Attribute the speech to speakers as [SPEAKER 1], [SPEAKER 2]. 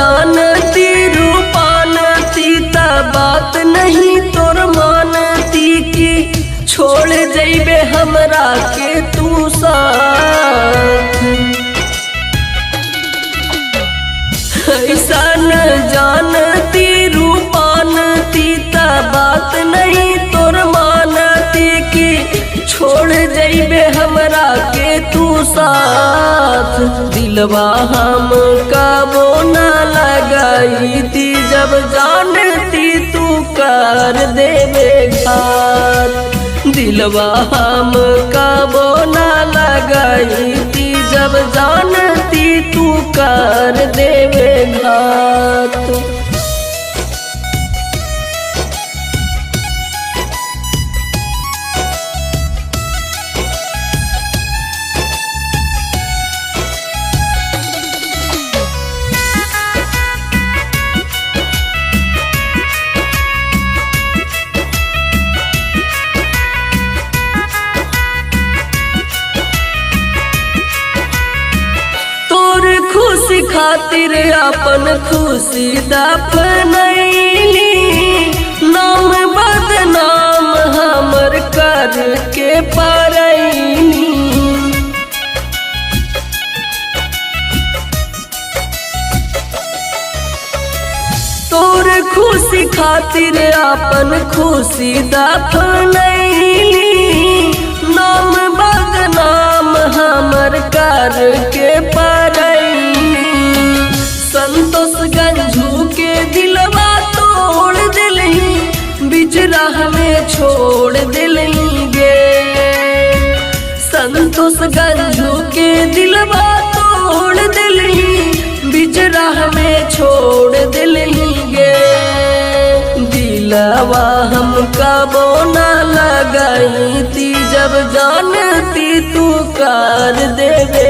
[SPEAKER 1] जानती रूपानती ता बात नहीं तोर मानती की छोड़ जइबे हमरा के तू साथ। ऐसा न जानती रूपानती ता बात नहीं तोर मानती की छोड़ जइबे हमरा के तू साथ। दिलवा हम कबो ना लगाई थी जब जानती तू कर देवे घात। दिलवा हम कबो ना लगाई थी जब जानती तू कर देवे घात। खुशी खातिर अपन खुशी दफनैली नाम बदनाम हमर करके परैनी। तोर खुशी खातिर अपन खुशी दफनैली नाम बदनाम हमर करके परैनी। संतोष गंजू के दिलवा तोड़ दिलही बीच राह में छोड़ दिलही गे। संतोष गंजू के दिलवा तोड़ दिलही बीच राह में छोड़ दिलही गे। दिलवा हम कबो ना लगाई थी जब जानती तू कर देवे